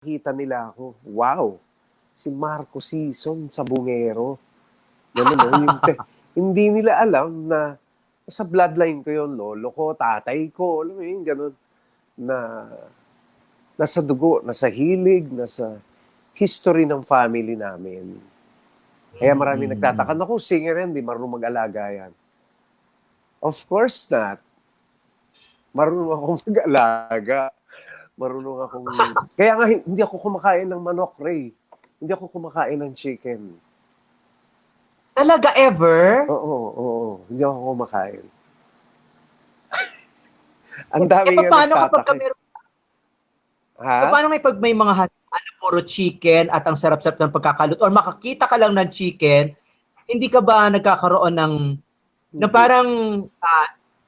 nakita nila ako, wow, si Marco Sison sa Bungero. Ganun, no? Hindi nila alam na sa bloodline ko yun, lolo ko, tatay ko, alam mo yun, ganun, na nasa dugo, nasa hilig, nasa history ng family namin. Kaya marami nagtataka, naku, singer yan, di marunong mag-alaga yan. Of course not. Marunong akong mag-alaga. Marunong akong... Kaya nga, hindi ako kumakain ng manok, Ray. Hindi ako kumakain ng chicken. Talaga, ever? Oo. Hindi ako kumakain. Ang dami nga paano kapag nagtataka. meron... Ha? Paano may mga handa, puro chicken at ang sarap-sarap ng pagkakaluto or makakita ka lang ng chicken, hindi ka ba nagkakaroon ng na parang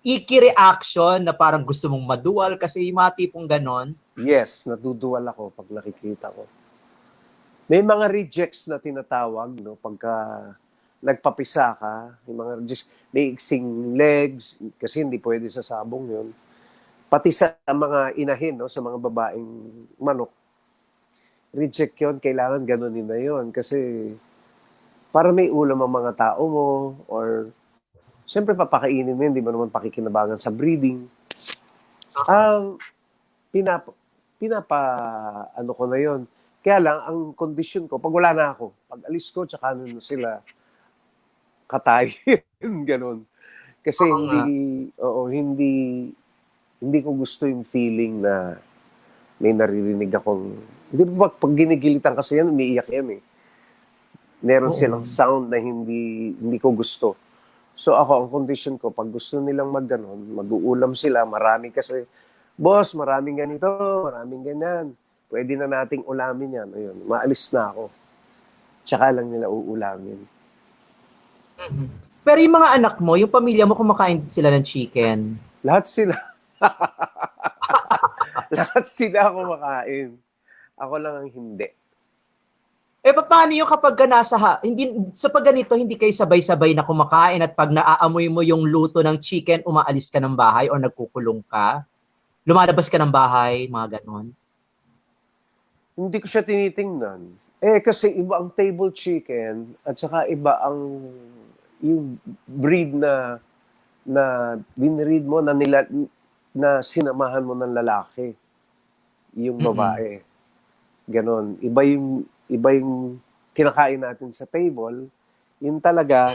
icky reaction na parang gusto mong maduwal kasi yung mga tipong ganon? Yes, naduduwal ako pag nakikita ko. May mga rejects na tinatawag, no? Pagka nagpapisa ka, yung mga rejects, may iksing legs, kasi hindi pwede sa sabong yun. Pati sa mga inahin, no? Sa mga babaeng manok, reject yun, kailangan ganunin na yun. Kasi para may ulam ang mga tao mo, or siyempre papakainin mo yun, di mo naman pakikinabangan sa breeding. Ang ano ko na yon. Kaya lang, ang condition ko, pag wala na ako, pag alis ko, tsaka ano sila katayin, ganun. Kasi hindi ko gusto yung feeling na may naririnig akong, hindi ba pag ginigilitan kasi yan, umiiyak yan eh. Meron silang sound na hindi ko gusto. So ako, ang condition ko, pag gusto nilang mag-uulam sila, marami kasi, boss, maraming ganito, maraming ganyan. Pwede na nating ulamin yan. Ayun, maalis na ako. Tsaka lang nila uulamin. Pero yung mga anak mo, yung pamilya mo, kumakain sila ng chicken? Lahat sila. Lahat sila kumakain. Ako lang ang hindi. Paano yung kapag hindi, so pag ganito, hindi kayo sabay-sabay na kumakain at pag naaamoy mo yung luto ng chicken, umaalis ka ng bahay or nagkukulong ka? Lumalabas ka ng bahay, mga ganon? Hindi ko siya tinitingnan. Kasi iba ang table chicken at saka iba ang yung breed na binread mo na sinamahan mo ng lalaki. Yung babae. Ganon. Iba yung kinakain natin sa table. Yung talaga,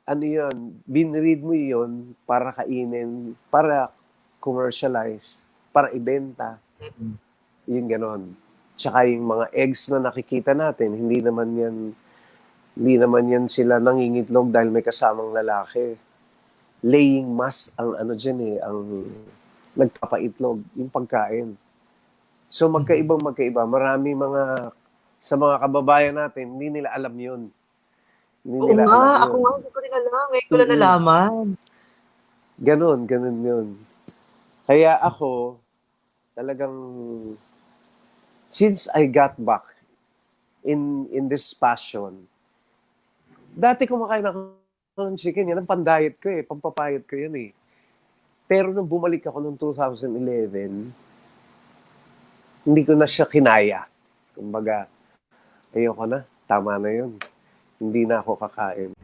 ano yun, binread mo yun para kainin, para commercialize, para ibenta. Yung ganon. Tsaka yung mga eggs na nakikita natin, hindi naman yan sila nangingitlog dahil may kasamang lalaki. Laying mass ang ano dyan ang nagpapaitlog, yung pagkain. So magkaiba. Marami sa mga kababayan natin, hindi nila alam yun. Oo nga, ako nga, hindi ko rin alam. Ngayon ko lang nalaman. Ganun yun. Kaya ako, talagang, since I got back in this passion, dati kumakain ako ng chicken, yan ang pandayet ko pampapayat ko yun Pero nung bumalik ako noong 2011, hindi ko na siya kinaya. Kumbaga, ayoko na, tama na yun. Hindi na ako kakain.